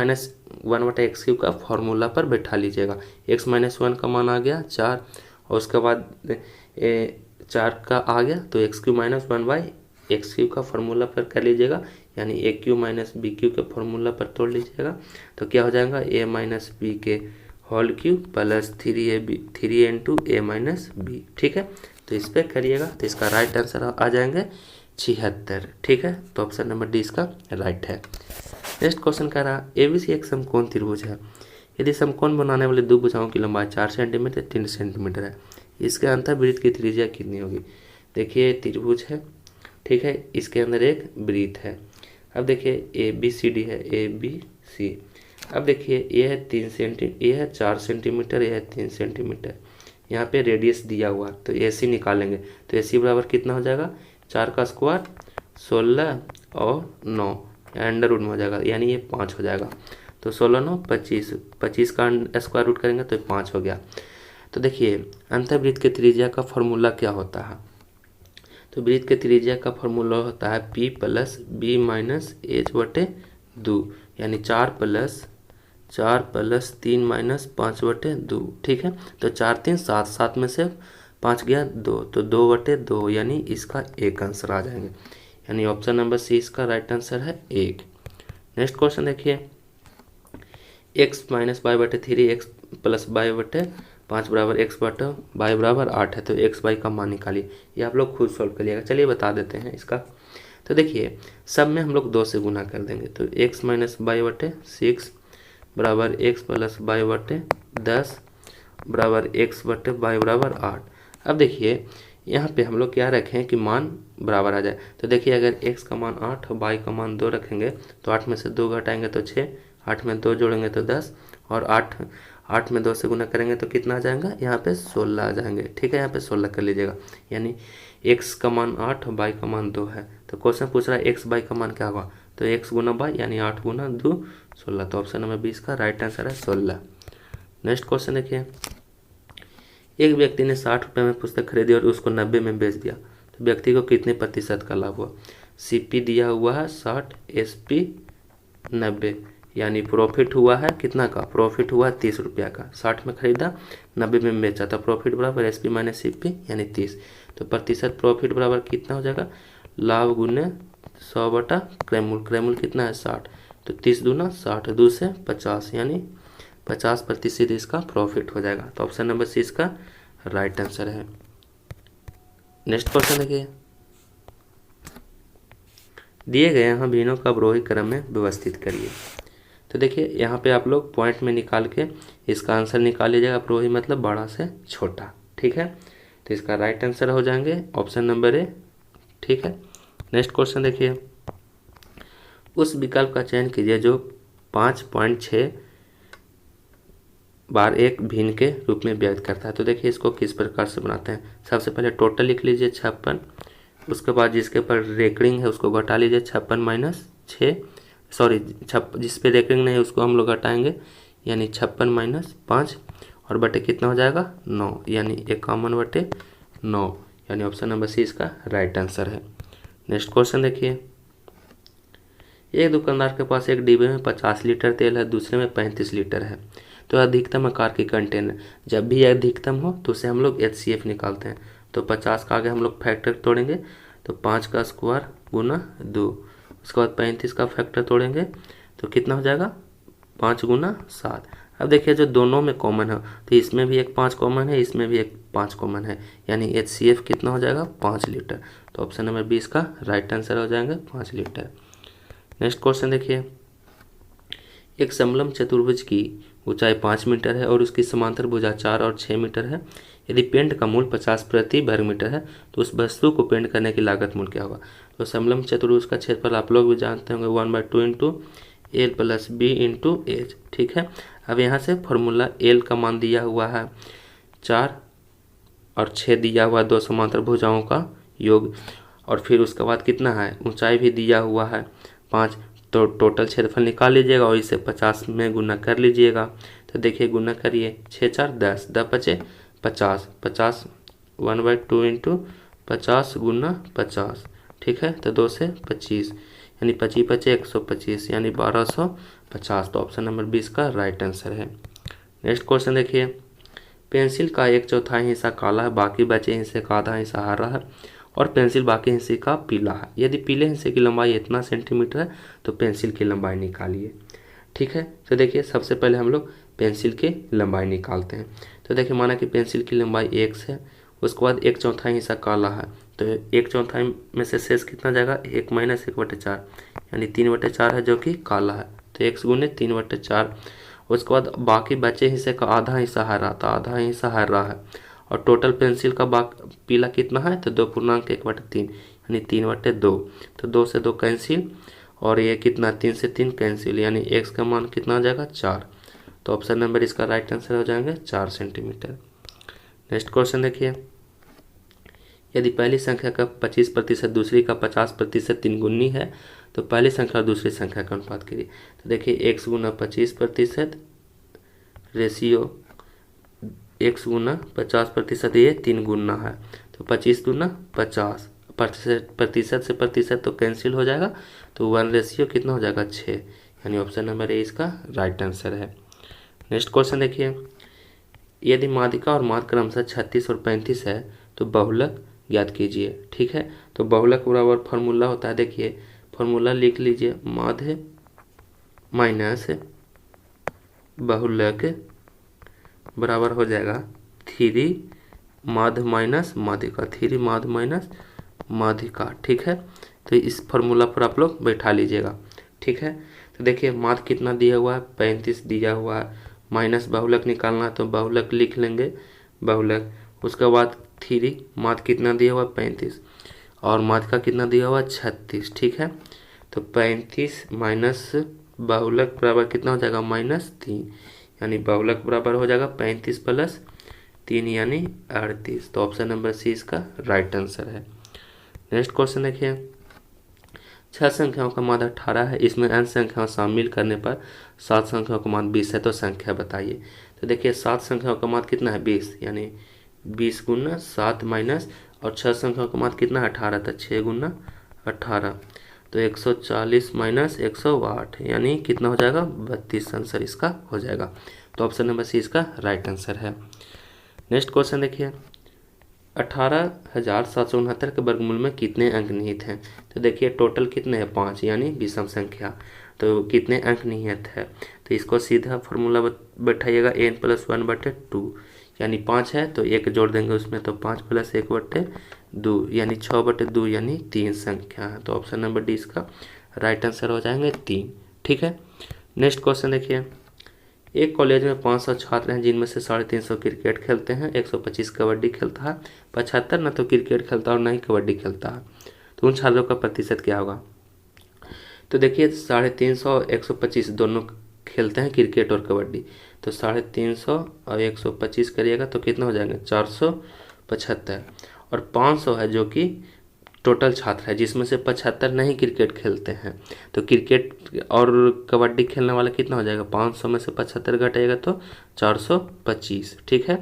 1/x³ का फॉर्मूला पर बैठा लीजिएगा। x - 1 का मान आ गया 4, और उसके बाद 4 का आ गया, तो x³ - 1/x³ का फॉर्मूला पर कर लीजिएगा, यानी a³ - b³ के फॉर्मूला पर तोड़ लीजिएगा। तो क्या हो जाएगा, a - b के whole cube + 3a × a - b। ठीक है, तो इस पर करिएगा, तो इसका राइट आंसर आ जाएंगे 76। ठीक है, तो ऑप्शन नंबर डी इसका राइट है। नेक्स्ट क्वेश्चन कह रहा ABC एक समकोण त्रिभुज है। यदि समकोण बनाने वाले दो भुजाओं की लंबाई 4 सेंटीमीटर 3 सेंटीमीटर है, इसके अंतःवृत्त की त्रिज्या कितनी होगी। देखिए त्रिभुज है, ठीक है, इसके अंदर एक वृत्त है। अब देखिए ABCD है, ABC। अब देखिए ये है 3 सेंटीमीटर, ये है 4 सेंटीमीटर, ये है 3 सेंटीमीटर। यहाँ पे रेडियस दिया हुआ, तो AC निकालेंगे, तो AC बराबर कितना हो जाएगा, 4 का स्क्वायर 16 और 9 अंडर रूट में हो जाएगा, यानी ये 5 हो जाएगा। तो 16 9 25, 25 का स्क्वायर रूट करेंगे तो 5 हो गया। तो देखिए अंतःवृत्त के त्रिज्या का फॉर्मूला क्या होता है, तो वृत्त के त्रिज्या का फॉर्मूला होता है P + B - H/2, यानी 4 + 3 - 5/2। ठीक है, तो 4 3 7, 7 में से 5 गया 2, तो 2/2, यानी इसका एक आंसर आ जाएंगे, यानी ऑप्शन नंबर सी इसका राइट आंसर है 1। नेक्स्ट क्वेश्चन देखिए, x - y/3 x + y/5 बराबर x/y बराबर 8 है। तो x y का मान निकालिए, ये आप लोग खुद सॉल्व करिएगा। चलिए बता देते हैं इसका। तो देखिए सब में हम लोग 2 से गुना कर देंगे, तो x - y/6 बराबर x + y/10 बराबर x/y बराबर 8। अब देखिए यहाँ पे हम लोग क्या रखें कि मान बराबर आ जाए। तो देखिए अगर x का मान 8 और y का मान 2 रखेंगे, तो 8 में से 2 घटाएंगे तो 6, 8 में 2 जोड़ेंगे तो 10, और 8 में 2 से गुना करेंगे तो कितना आ जाएगा, यहाँ पे 16 आ जाएंगे। ठीक है, यहाँ पे 16 कर लीजिएगा, यानी x का मान 8 और y का मान 2 है। तो क्वेश्चन पूछ रहा है x y का मान क्या होगा, तो x × y यानी 8 × 2 16। तो ऑप्शन नंबर 20 का राइट आंसर है 16। नेक्स्ट क्वेश्चन देखिए, एक व्यक्ति ने 60 रुपये में पुस्तक खरीदी और उसको 90 में बेच दिया, तो व्यक्ति को कितने प्रतिशत का लाभ हुआ। CP दिया हुआ है 60, SP 90, यानी प्रॉफिट हुआ है कितना का, प्रॉफिट हुआ 30 रुपया का। 60 में खरीदा, 90 में बेचा, तो प्रॉफिट बराबर SP - CP यानी 30। तो प्रतिशत प्रॉफिट बराबर कितना हो जाएगा, लाभ गुने 100 बटा क्रयमूल्य। क्रयमूल्य कितना है 60, तो 30 दूना 60, 2 से 50, यानी 50% इसका प्रॉफिट हो जाएगा। तो ऑप्शन नंबर सी इसका राइट आंसर है। नेक्स्ट क्वेश्चन देखिए, दिए गए यहाँ भिन्नों का अवरोही क्रम में व्यवस्थित करिए। तो देखिए यहाँ पे आप लोग पॉइंट में निकाल के इसका आंसर निकाल लीजिएगा। अवरोही मतलब बड़ा से छोटा, ठीक है। तो इसका राइट आंसर हो जाएंगे ऑप्शन नंबर ए, ठीक है। नेक्स्ट क्वेश्चन देखिए, उस विकल्प का चयन कीजिए जो 5.6 बार एक भिन्न के रूप में व्यक्त करता है। तो देखिए इसको किस प्रकार से बनाते हैं। सबसे पहले टोटल लिख लीजिए 56, उसके बाद जिसके पर रेकरिंग है उसको घटा लीजिए 56 माइनस 6, सॉरी जिस पे रेकरिंग नहीं है उसको हम लोग घटाएंगे, यानी 56 माइनस 5 और बटे कितना हो जाएगा 9, यानी 51 बटे 9, यानी ऑप्शन नंबर सी इसका राइट आंसर है। नेक्स्ट क्वेश्चन देखिए, एक दुकानदार के पास एक डिब्बे में 50 लीटर तेल है, दूसरे में 35 लीटर है। तो अधिकतम आकार की कंटेनर, जब भी अधिकतम हो तो उसे हम लोग HCF निकालते हैं। तो 50 का आगे हम लोग फैक्टर तोड़ेंगे, तो 5 का स्क्वायर गुना 2, उसके बाद 35 का फैक्टर तोड़ेंगे तो कितना हो जाएगा 5 गुना 7। अब देखिए जो दोनों में कॉमन है, तो इसमें भी एक 5 कॉमन है, इसमें भी एक 5 कॉमन है, यानी HCF कितना हो जाएगा 5 लीटर। तो ऑप्शन नंबर 20 का राइट आंसर हो जाएगा 5 लीटर। नेक्स्ट क्वेश्चन देखिए, एक समलम चतुर्भुज की ऊंचाई 5 मीटर है और उसकी समांतर भुजा 4 और 6 मीटर है। यदि पेंट का मूल्य 50 प्रति वर्ग मीटर है तो उस वस्तु को पेंट करने की लागत मूल्य क्या होगा। तो समलम चतुर्भुज का क्षेत्रफल आप लोग भी जानते होंगे 1/2 into L plus B into H, ठीक है। अब यहाँ से फॉर्मूला एल का मान दिया हुआ है 4 और 6 दिया हुआ है 2 समांतर भुजाओं का योग, और फिर उसके बाद कितना है ऊंचाई भी दिया हुआ है 5, तो टोटल क्षेत्रफल निकाल लीजिएगा और इसे 50 में गुना कर लीजिएगा। तो देखिए गुना करिए 6 4 10, 10 बचे 50, 50 1/2 इंटू 50 गुना 50, ठीक है। तो 2 से 25, यानी 25 बचे 125, यानी 1250। तो ऑप्शन नंबर 20 का राइट आंसर है। नेक्स्ट क्वेश्चन देखिए, पेंसिल का 1/4 हिस्सा काला है, बाकी बचे हिस्से का आधा हिस्सा हरा है और पेंसिल बाकी हिस्से का पीला है। यदि पीले हिस्से की लंबाई इतना सेंटीमीटर है तो पेंसिल की लंबाई निकालिए, ठीक है। तो देखिए सबसे पहले हम लोग पेंसिल की लंबाई निकालते हैं। तो देखिए माना कि पेंसिल की लंबाई x है, उसके बाद 1/4 हिस्सा काला है, तो 1/4 में से शेष कितना जाएगा 1 माइनस 1/4, यानी 3/4 है जो कि काला है, तो x गुने 3/4। उसके बाद बाकी बचे हिस्से का आधा हिस्सा हरा, तो आधा हिस्सा हरा है, और टोटल पेंसिल का पीला कितना है तो 2.1/3, यानी 3/2। तो 2 से 2 कैंसिल, और ये कितना 3 से 3 कैंसिल, यानी x का मान कितना हो जाएगा 4। तो ऑप्शन नंबर इसका राइट आंसर हो जाएंगे 4 सेंटीमीटर। नेक्स्ट क्वेश्चन देखिए, यदि पहली संख्या का 25% दूसरी का 50% तिनगुनी है तो पहली संख्या और दूसरी संख्या का अनुपात करिए। तो देखिए x गुना 25% रेशियो x गुना 50%, ये 3 गुना है, तो 25 दूना 50, प्रतिशत से प्रतिशत तो कैंसिल हो जाएगा, तो 1 रेशियो कितना हो जाएगा 6, यानी ऑप्शन नंबर ए इसका राइट आंसर है। नेक्स्ट क्वेश्चन देखिए, यदि माध्यिका और माध्य क्रमशः 36 और 35 है तो बहुलक ज्ञात कीजिए, ठीक है। तो बहुलक बराबर फॉर्मूला होता है, देखिए फॉर्मूला लिख लीजिए, माध्य माइनस बहुलक बराबर हो जाएगा 3 माध्य माइनस माध्यिका, 3 माध्य माइनस माध्यिका, ठीक है। तो इस फॉर्मूला पर आप लोग बैठा लीजिएगा, ठीक है। तो देखिए माध्य कितना दिया हुआ है 35 दिया हुआ है, माइनस बहुलक निकालना है तो बहुलक लिख लेंगे बहुलक, उसके बाद 3 माध्य कितना दिया हुआ 35 और माध्यिका कितना दिया हुआ 36, ठीक है। तो 35 माइनस बहुलक बराबर कितना हो जाएगा -3, यानी बहुलक बराबर हो जाएगा 35 प्लस 3 यानी 38। तो ऑप्शन नंबर सी इसका राइट आंसर है। नेक्स्ट क्वेश्चन देखिए, 6 संख्याओं का मान 18 है, इसमें अंश संख्याओं शामिल करने पर 7 संख्याओं का मान 20 है, तो संख्या बताइए। तो देखिए 7 संख्याओं का मान कितना है 20, यानी 20 गुना 7 माइनस, और 6 संख्याओं का मान कितना है 18, तो 6 गुना 18, तो 140 माइनस 108, यानी कितना हो जाएगा 32 आंसर इसका हो जाएगा। तो ऑप्शन नंबर सी इसका राइट आंसर है। नेक्स्ट क्वेश्चन देखिए, 18,769 के वर्गमूल में कितने अंक निहित हैं। तो देखिए टोटल कितने हैं 5 यानी विषम संख्या। तो कितने अंक निहित है तो इसको सीधा फॉर्मूला बैठाइएगा n+1/2 यानी 5 है तो 1 जोड़ देंगे उसमें तो 5 + 1/2 यानी 6/2 यानी 3 संख्या है। तो ऑप्शन नंबर डी इसका राइट आंसर हो जाएंगे 3। ठीक है, नेक्स्ट क्वेश्चन देखिए। एक कॉलेज में 500 छात्र हैं जिनमें से 350 क्रिकेट खेलते हैं, 125 कबड्डी खेलता है, 75 न तो क्रिकेट खेलता है और न ही कबड्डी खेलता है। तो उन छात्रों का प्रतिशत क्या होगा। तो देखिए 350 और 125 दोनों खेलते हैं क्रिकेट और कबड्डी। तो 350 और 125 करिएगा तो कितना हो जाएगा 475 और 500 है जो कि टोटल छात्र है जिसमें से 75 नहीं क्रिकेट खेलते हैं। तो क्रिकेट और कबड्डी खेलने वाला कितना हो जाएगा 500 में से 75 घटाएगा तो 425। ठीक है,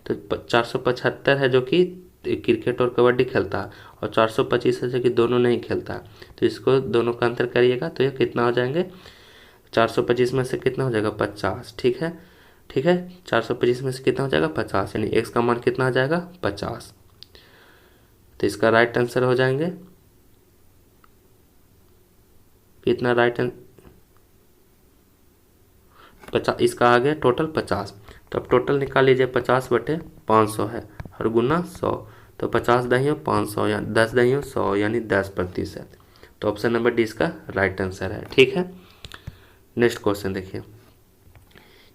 तो 475 है जो कि क्रिकेट और कबड्डी खेलता है और 425 है जो कि दोनों नहीं खेलता। तो इसको दोनों का अंतर करिएगा तो ये कितना हो जाएंगे 425 में से कितना हो जाएगा 50। ठीक है, 425 में से कितना हो जाएगा 50 यानी x का मान कितना आ जाएगा 50। तो इसका राइट आंसर हो जाएंगे कितना राइट 50, इसका आ गया टोटल 50। तो अब टोटल निकाल लीजिए 50/500 है और गुना 100 तो 50 दहियों 500 या 10 दहियों 100 यानी 10%। तो ऑप्शन नंबर डी इसका राइट आंसर है। ठीक है, नेक्स्ट क्वेश्चन देखिए।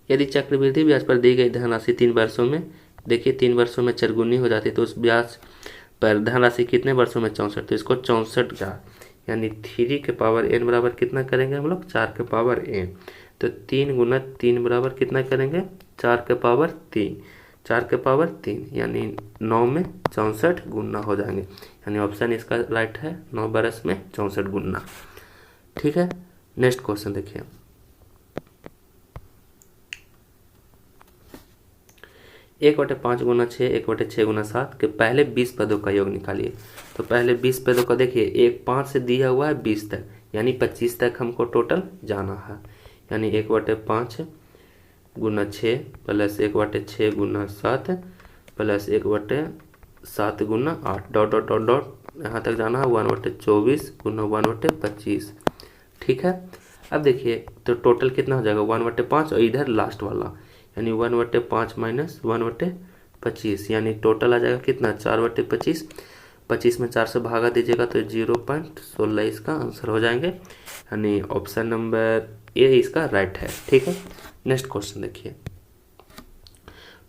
यदि चक्रवृद्धि ब्याज पर दी गई धनराशि 3 वर्षों में देखिए 3 वर्षों में चरगुनी हो जाती है तो उस ब्याज पर धनराशि कितने वर्षों में 64। तो इसको 64 यानी 3 के पावर n बराबर कितना करेंगे हम लोग 4 के पावर n। तो 3 × 3 बराबर कितना करेंगे 4 के पावर 3, 4 के पावर 3 यानी 9 में 64 गुना हो जाएंगे यानी ऑप्शन इसका राइट है 9 बरस में 64 गुना। ठीक है, नेक्स्ट क्वेश्चन देखिए। 1/5 गुना 6 1/6 गुना 7 के पहले 20 पदों का योग निकालिए। तो पहले 20 पदों का देखिए 5 से दिया हुआ है 20 तक यानी 25 तक हमको टोटल जाना है यानी 1/5 गुना 6 प्लस 1/6 गुना 7 प्लस 1/7 गुना 8 डॉट डॉट डॉट डॉट यहाँ तक जाना है 1/24 गुना 1/25। ठीक है, अब देखिए तो टोटल कितना हो जाएगा 1/5 और इधर लास्ट वाला यानी 1/5 माइनस 1/25 यानी टोटल आ जाएगा कितना 4/25। 25 में 4 से भागा दीजिएगा तो 0.16 इसका आंसर हो जाएंगे यानी ऑप्शन नंबर ए इसका राइट है। ठीक है, नेक्स्ट क्वेश्चन देखिए।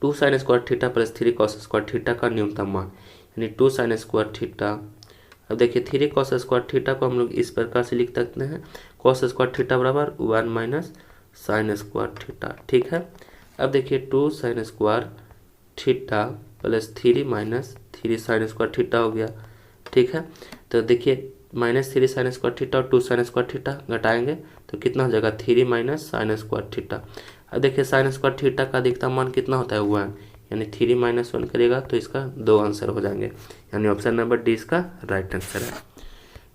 2 sin square theta plus 3 cos square theta का न्यूनतम मान यानी 2 sin स्क्वायर थीटा। अब देखिए 3 cos स्क्वायर थीटा को हम लोग इस प्रकार से लिख सकते हैं cos स्क्वायर थीटा बराबर 1 माइनस साइन स्क्वायर थीटा। ठीक है, अब देखिए 2 sin square theta plus 3 minus 3 sin square theta हो गया। ठीक है, तो देखिए -3 sin स्क्वायर थीटा और 2 sin स्क्वायर थीटा घटाएंगे तो कितना हो जाएगा 3 माइनस साइन स्क्वायर थीटा। अब देखिए साइन स्क्वायर थीटा का अधिकतम मान कितना होता है 1 यानी 3 - 1 करेगा तो इसका 2 आंसर हो जाएंगे यानी ऑप्शन नंबर डी इसका राइट आंसर है।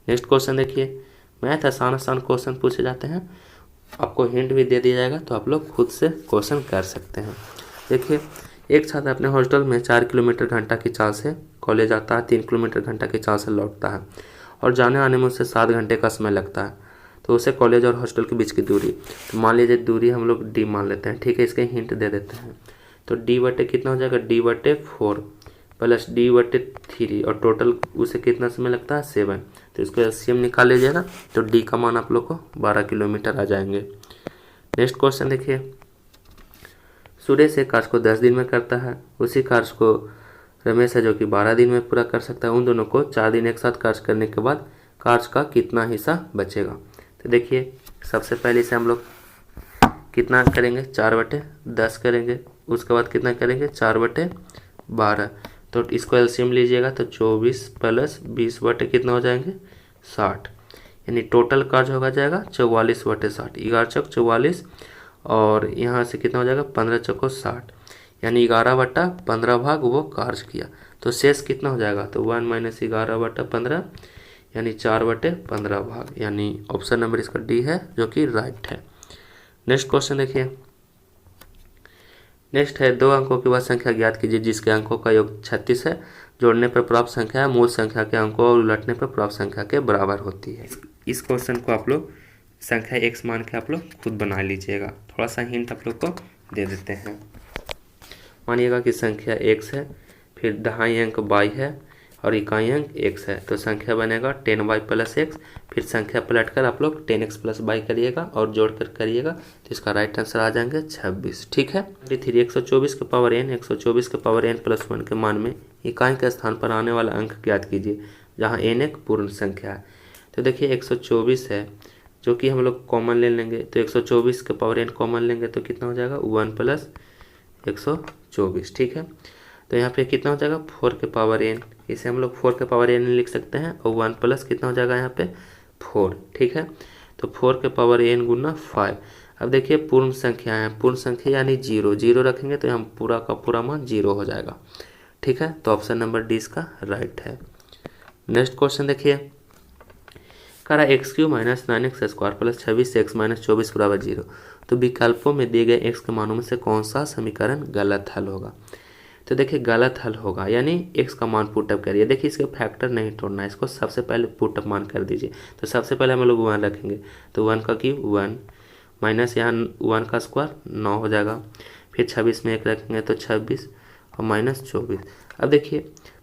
नेक्स्ट क्वेश्चन देखिए। मैथ आसान क्वेश्चन पूछे जाते हैं, आपको हिंट भी दे दिया जाएगा तो आप लोग खुद से क्वेश्चन कर सकते हैं। देखिए एक छात्र अपने हॉस्टल में 4 किलोमीटर घंटा की चाल से कॉलेज आता है, 3 किलोमीटर घंटा की चाल से लौटता है और जाने आने में उससे 7 घंटे का समय लगता है। तो उसे कॉलेज और हॉस्टल के बीच की दूरी, तो मान लीजिए दूरी हम लोग डी मान लेते हैं। ठीक है, इसके हिंट दे देते हैं। तो d/4 कितना हो जाएगा d/4 प्लस d/3 और टोटल उसे कितना समय लगता है 7। तो इसको एलसीएम निकाल लीजिएगा तो डी का मान आप लोग को 12 किलोमीटर आ जाएंगे। नेक्स्ट क्वेश्चन देखिए। सुरेश एक कार्य को 10 दिन में करता है, उसी कार्य को रमेश है जो कि 12 दिन में पूरा कर सकता है। उन दोनों को 4 दिन एक साथ कार्य करने के बाद कार्य का कितना हिस्सा बचेगा। तो देखिए सबसे पहले इसे हम लोग कितना करेंगे 4/10 करेंगे, उसके बाद कितना करेंगे 4/12। तो इसको एलसीएम लीजिएगा तो 24 प्लस 20 बटे कितना हो जाएंगे 60 यानी टोटल कार्य होगा जाएगा 44/60। 11 चौक 44 और यहाँ से कितना हो जाएगा 15 चौको 60 यानी 11/15 भाग वो कार्य किया। तो शेष कितना हो जाएगा तो 1 - 11/15 यानी 4/15 भाग यानी ऑप्शन नंबर इसका डी है जो कि राइट है। नेक्स्ट क्वेश्चन देखिए। नेक्स्ट है 2 अंकों की वह संख्या ज्ञात कीजिए जिसके अंकों का योग 36 है जोड़ने पर प्राप्त संख्या मूल संख्या के अंकों और उलटने पर प्राप्त संख्या के बराबर होती है। इस क्वेश्चन को आप लोग संख्या x मान के आप लोग खुद बना लीजिएगा। थोड़ा सा हिंट आप लोग को दे देते हैं। मानिएगा कि संख्या x है, फिर दहाई अंक y है और इकाई अंक x है, तो संख्या बनेगा 10y प्लस x। फिर संख्या पलटकर आप लोग 10x प्लस y करिएगा और जोड़कर करिएगा, तो इसका राइट आंसर आ जाएंगे 26। ठीक है। 124 के पावर n 124 के पावर n प्लस 1 के मान में इकाई के स्थान पर आने वाला अंक ज्ञात कीजिए, जहाँ n एक पूर्ण संख्या है। तो देखिए 124 है जो कि हम लोग कॉमन ले लेंगे, तो 124 के पावर n कॉमन लेंगे तो कितना हो जाएगा 1 प्लस 124। ठीक है। तो यहाँ पे कितना हो जाएगा 4 के पावर n, इसे हम लोग 4 के पावर n लिख सकते हैं और 1 प्लस कितना हो जाएगा यहाँ पे 4। ठीक है। तो 4 के पावर n गुना 5। अब देखिए पूर्ण संख्या है, पूर्ण संख्या यानी 0 0 रखेंगे तो हम पूरा का पूरा मान 0 हो जाएगा। ठीक है। तो ऑप्शन नंबर डी इसका राइट है। नेक्स्ट क्वेश्चन देखिए, करा x³ minus 9x square plus 26x minus 24 बराबर 0। तो विकल्पों में दिए गए x के मानों में से कौन सा समीकरण गलत हल होगा। तो देखिए गलत हल होगा यानी x का मान पुटअप करिए। देखिए इसके फैक्टर नहीं तोड़ना है, इसको सबसे पहले पुटअप मान कर दीजिए। तो सबसे पहले हम लोग 1 रखेंगे, तो 1 का क्यूब 1 माइनस यहाँ 1 का स्क्वायर 9 हो जाएगा। फिर 26 में 1 रखेंगे तो 26 और माइनस 24। अब देखिए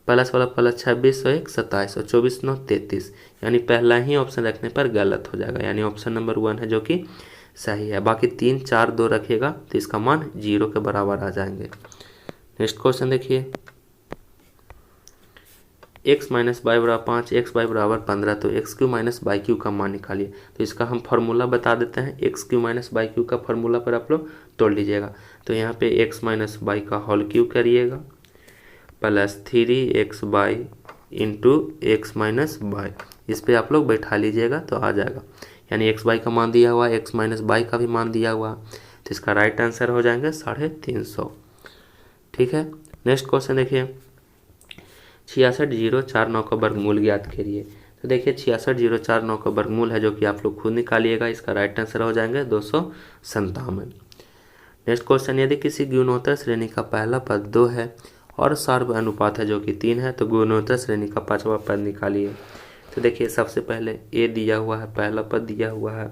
प्लस वाला प्लस 26 और 1 27 और 24 9 33, यानी पहला ही ऑप्शन रखने पर गलत हो जाएगा, यानी ऑप्शन नंबर 1 है जो कि सही है। बाकी 3 4 2 रखिएगा तो इसका मान 0 के बराबर आ जाएंगे। नेक्स्ट क्वेश्चन देखिए, x माइनस वाई बराबर 5 x y बराबर 15, तो x³ माइनस वाई क्यू का मान निकालिए। तो इसका हम फार्मूला बता देते हैं, x³ माइनस वाई क्यू का फार्मूला पर आप लोग तोड़ लीजिएगा। तो यहाँ पे x माइनस वाई का होल क्यूब करिएगा plus 3xy into x minus Y, इस पर आप लोग बैठा लीजिएगा तो आ जाएगा। यानी xy का मान दिया हुआ, x माइनस वाई का भी मान दिया हुआ, तो इसका राइट आंसर हो जाएंगे 350। ठीक है। नेक्स्ट क्वेश्चन देखिए, 66,049 का वर्गमूल ज्ञात करिए। तो देखिए 66,049 का वर्गमूल है जो कि आप लोग खुद निकालिएगा, इसका राइट आंसर हो जाएंगे 257। नेक्स्ट क्वेश्चन, यदि किसी गुणोत्तर श्रेणी का पहला पद 2 है और सार्व अनुपात है जो कि 3 है, तो गुणोत्तर श्रेणी का 5वां पद निकालिए। तो देखिए सबसे पहले a दिया हुआ है, पहला पद दिया हुआ है,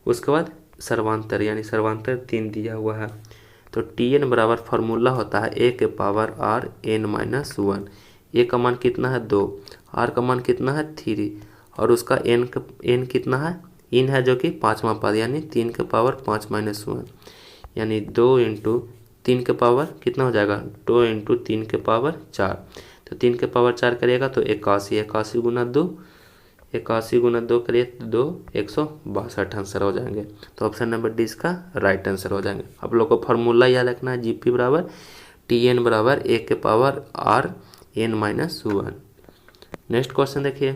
उसके बाद सर्वांतर यानी सर्वांतर 3 दिया हुआ है। तो tn बराबर फार्मूला होता है a के power r n minus 1। a का मान कितना है 2, r का मान कितना है 3 और उसका n कितना है इन है जो कि 5वां पद यानी 3 के पावर 5 माइनस 1, यानी 2 इंटू 3 के पावर कितना हो जाएगा 2 इंटू 3 के पावर 4। तो 3 के पावर 4 करिएगा तो 81, 81 गुना 2, 81 गुना 2 करिए तो 2 162 आंसर हो जाएंगे। तो ऑप्शन नंबर डी इसका राइट आंसर हो जाएंगे। आप लोग को फार्मूला याद रखना है, जीपी बराबर tn बराबर 1 के power r n minus 1। Next question देखिए,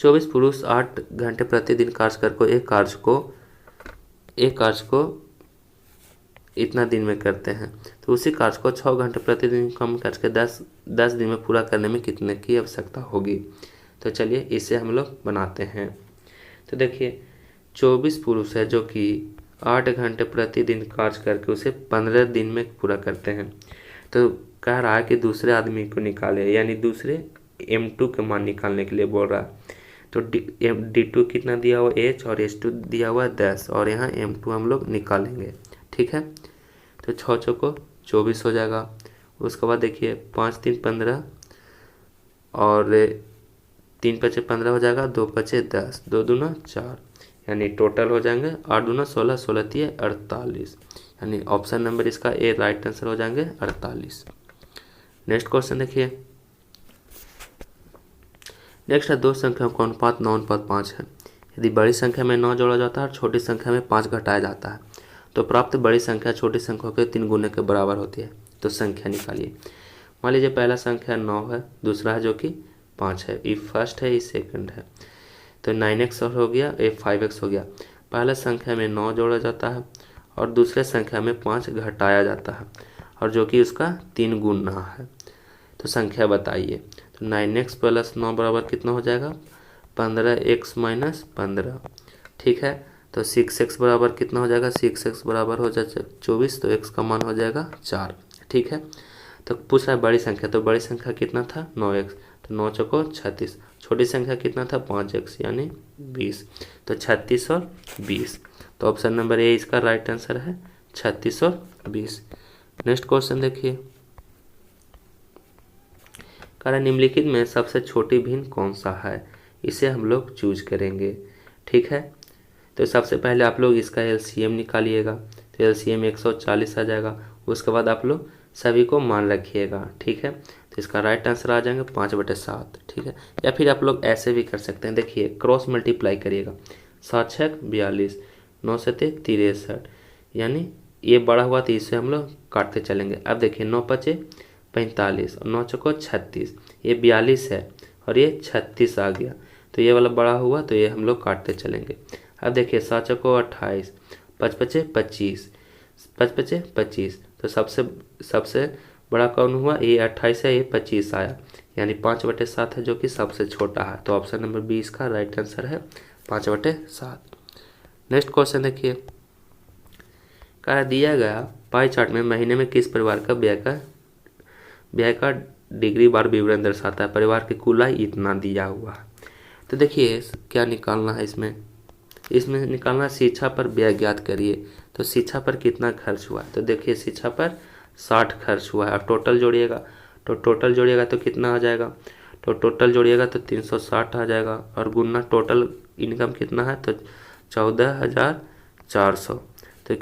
24 पुरुष 8 घंटे प्रतिदिन कार्य कर को एक कार्य को इतना दिन में करते हैं, तो उसी कार्य को 6 घंटे प्रतिदिन कम करके 10 दिन में पूरा करने में कितने की आवश्यकता होगी। तो चलिए इसे हम लोग बनाते हैं। तो देखिए 24 पुरुष है जो कि 8 घंटे प्रतिदिन कार्य करके उसे 15 दिन में पूरा करते हैं। तो कह रहा है कि दूसरे आदमी को निकाले, यानी दूसरे m2 के मान निकालने के लिए बोल रहा है। तो d2 कितना दिया हुआ h और h2 दिया हुआ 10 और यहाँ m2 हम लोग निकालेंगे। ठीक है। तो 6 चौको 24 हो जाएगा। उसके बाद देखिए 5 3 15 और 3 पचे 15 हो जाएगा, 2 पचे 10, 2 दूना 4, यानी टोटल हो जाएंगे 8 दूना 16, 16 तिये 48, यानी ऑप्शन नंबर इसका ए राइट आंसर हो जाएंगे 48। नेक्स्ट क्वेश्चन देखिए, नेक्स्ट है दो संख्याओं का अनुपात 9:5 है। यदि बड़ी संख्या में 9 जोड़ा जाता है और छोटी संख्या में 5 घटाया जाता है, तो प्राप्त बड़ी संख्या छोटी संख्या के 3 गुने के बराबर होती है। तो संख्या निकालिए। मान लीजिए पहला संख्या 9 है, दूसरा है जो कि 5 है, ये फर्स्ट है, ये सेकंड है। तो 9x हो गया, ये 5x हो गया। पहले संख्या में 9 जोड़ा जाता है और दूसरे संख्या में 5 घटाया जाता है और जो कि उसका 3 गुना है। तो संख्या बताइए। तो 9x प्लस 9 बराबर कितना हो जाएगा 15x माइनस 15। ठीक है। तो 6x बराबर कितना हो जाएगा 6x बराबर हो जाएगा 24, तो x का मान हो जाएगा 4। ठीक है। तो पूछ रहा है बड़ी संख्या, तो बड़ी संख्या कितना था 9x, तो 9 चौको 36। छोटी संख्या कितना था 5x यानी 20, तो 36 और 20। तो ऑप्शन नंबर ए इसका राइट आंसर है 36 और 20। नेक्स्ट क्वेश्चन देखिए, कह रहा निम्नलिखित में सबसे छोटी भिन्न कौन सा है, इसे हम लोग चूज करेंगे। ठीक है, तो सबसे पहले आप लोग इसका एलसीएम निकालिएगा, तो एलसीएम 140 आ जाएगा। उसके बाद आप लोग सभी को मान रखिएगा। ठीक है, तो इसका राइट आंसर आ जाएंगे 5/7। ठीक है, या फिर आप लोग ऐसे भी कर सकते हैं, देखिए क्रॉस मल्टीप्लाई करिएगा, 7 6 42, 9 7 63, यानी ये बड़ा हुआ तो इसे हम लोग काटते चलेंगे। अब देखिए 9 5 45 और 9 चौको 36, ये 42 है और ये 36 आ गया, तो ये वाला बड़ा हुआ तो ये हम लोग काटते चलेंगे। अब देखिए 7 चौको 28, 5 5 25, 5 5 25, तो सबसे बड़ा कौन हुआ, ये 28 है, ये 25 आया, यानी 5/7 है जो कि सबसे छोटा है। तो ऑप्शन नंबर बी इसका राइट आंसर है 5/7। नेक्स्ट क्वेश्चन देखिए, कहा दिया गया पाई चार्ट में महीने में किस परिवार का व्यय का डिग्री बार विवरण दर्शाता है। परिवार की कुल आय इतना दिया हुआ है। तो देखिए क्या निकालना है, इसमें निकालना है शिक्षा पर व्यय ज्ञात करिए। तो शिक्षा पर कितना खर्च हुआ, तो देखिए शिक्षा पर 60 खर्च हुआ है। अब टोटल जोड़िएगा, तो कितना आ जाएगा, तो टोटल जोड़िएगा तो 360 आ जाएगा, और गुना टोटल इनकम कितना है तो 14,400, तो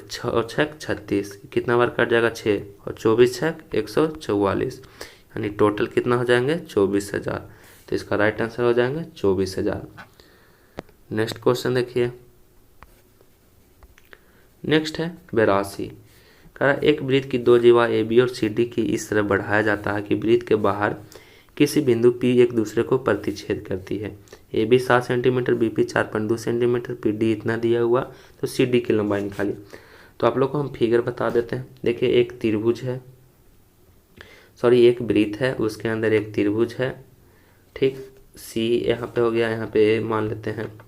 6 36, कितना बार कट जाएगा 6, और 24 6 144, यानी टोटल कितना हो जाएंगे 24,000। तो इसका राइट आंसर हो जाएंगे 24,000। नेक्स्ट क्वेश्चन देखिए, नेक्स्ट है 82। कहा एक वृत्त की दो जीवा ए बी और सी डी की इस तरह बढ़ाया जाता है कि वृत्त के बाहर किसी बिंदु P एक दूसरे को प्रतिच्छेद करती है। A B 7 centimetre, B P 4.2 centimetre, P D इतना दिया हुआ, तो सी डी की लंबाई निकालिए। तो आप लोग को हम फिगर बता देते हैं। देखिए एक त्रिभुज है, एक वृत्त है, उसके अंदर एक त्रिभुज है। ठीक, सी यहाँ पे हो गया, यहाँ पे ए मान लेते हैं,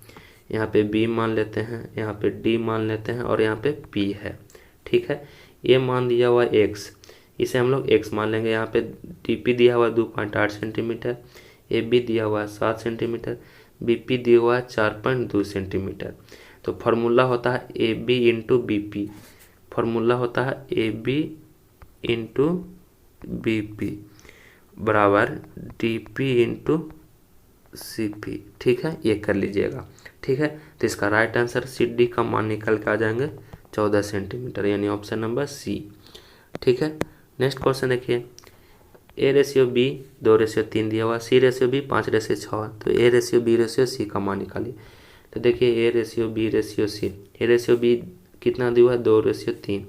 यहाँ पे बी मान लेते हैं, यहाँ पे डी मान लेते हैं, और यहाँ पे पी है। ठीक है, ये मान दिया हुआ एक्स, इसे हम लोग एक्स मान लेंगे। यहाँ पे डी पी दिया हुआ 2.8 सेंटीमीटर, ए बी दिया हुआ 7 सेंटीमीटर, बी पी दिया हुआ 4.2 सेंटीमीटर। तो फॉर्मूला होता है A B into B P, formula होता है A B into B P बराबर D P into C P. ठीक है, ये कर लीजिएगा। ठीक है, तो इसका राइट आंसर सी डी का मान निकल के आ जाएंगे 14 सेंटीमीटर, यानी ऑप्शन नंबर सी। ठीक है, नेक्स्ट क्वेश्चन देखिए, ए रेशियो बी 2:3 दिया हुआ, सी रेशियो बी 5:6, तो A ratio B ratio C का मान निकालिए। तो देखिए A ratio B ratio C, A ratio B कितना दिया हुआ है 2:3,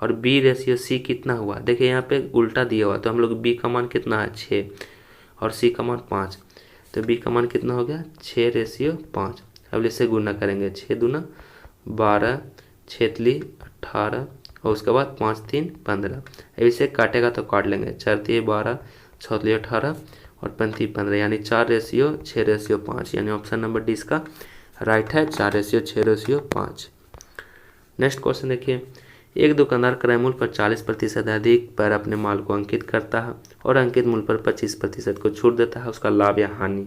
और बी रेशियो सी कितना हुआ, देखिए यहाँ पे उल्टा दिया हुआ, तो हम लोग बी का मान कितना है 6 और सी का मान 5, तो बी का मान कितना हो गया 6:5। अब इसे गुना करेंगे, 6 दूना 12, 6 3 18, और उसके बाद 5 3 15। अब इसे काटेगा तो काट लेंगे, 4 3 12, 6 3 18 और 5 3 15, यानी 4:6:5, यानी ऑप्शन नंबर डी इसका राइट है, 4:6:5। नेक्स्ट क्वेश्चन देखिए, एक दुकानदार क्रय मूल्य पर 40% अधिक पर अपने माल को अंकित करता है और अंकित मूल्य पर 25% को छूट देता है, उसका लाभ या हानि।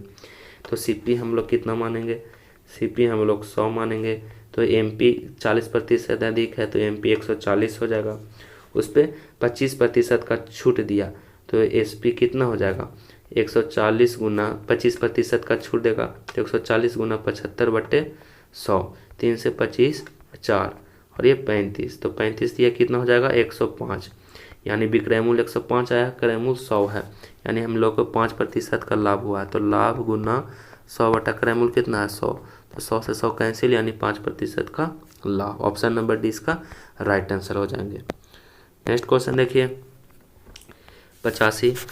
तो सीपी हम लोग कितना मानेंगे, सीपी हम लोग 100 मानेंगे। तो एमपी 40% अधिक है, तो एमपी 140 हो जाएगा, उस पर 25% का छूट दिया, तो एसपी कितना हो जाएगा 140 गुना 25% का छूट देगा, तो 140 गुना 75/100, 3 से 25 4, और ये 35, तो 35 दिया कितना हो जाएगा 105, यानी विक्रय मूल्य 105 आया, क्रय मूल्य 100 है, यानी हम लोग को 5% का लाभ हुआ है। तो लाभ गुना 100 बटा क्रय मूल्य कितना है 100, तो 100 से 100 कैंसिल, यानी 5% का लाभ। ऑप्शन नंबर डी इसका राइट आंसर हो जाएंगे। नेक्स्ट क्वेश्चन देखिए 85,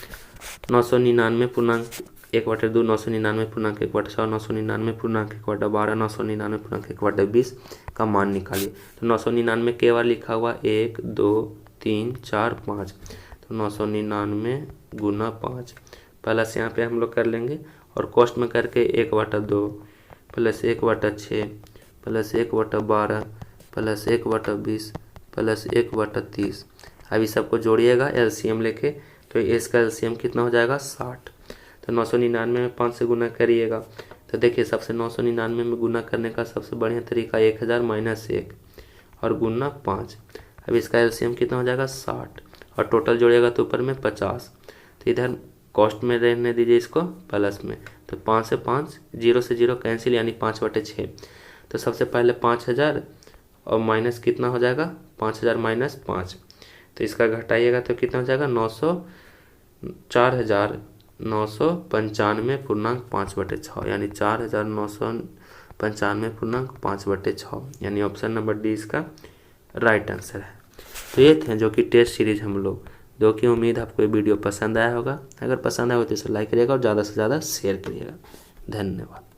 999.1/2, 999.1/100, 999.1/12, 999.1/20 का मान निकालिए। तो 999 के बार लिखा हुआ 1 2 3 4 5, तो 999 गुना 5 प्लस यहाँ पे हम लोग कर लेंगे, और कॉस्ट में करके 1/2 प्लस 1/6 प्लस 1/12 प्लस 1/20 प्लस 1/30। अभी सबको जोड़िएगा एलसीएम लेके, तो इसका एलसीएम कितना हो जाएगा 60। तो 999 में 5 से गुना करिएगा। तो देखिए सबसे 999 में गुना करने का सबसे बढ़िया तरीका 1000 माइनस 1 और गुना 5। अब इसका एलसीएम कितना हो जाएगा 60 और टोटल जोड़िएगा तो ऊपर में 50। तो इधर कॉस्ट में रहने दीजिए इसको प्लस में। तो 5 से 5 0 से 0 कैंसिल यानी 5/6। तो सबसे पहले 5000 और माइनस कितना हो जाएगा 5000 माइनस 5। तो इसका घटाइएगा तो कितना हो जाएगा 4995.5/6 यानी 4995.5/6 यानी ऑप्शन नंबर डी इसका राइट आंसर है। तो ये थे जो कि टेस्ट सीरीज हम लोग जो कि उम्मीद आपको ये वीडियो पसंद आया होगा। अगर पसंद आया हो तो इसे लाइक करिएगा और ज़्यादा से ज़्यादा शेयर करिएगा। धन्यवाद।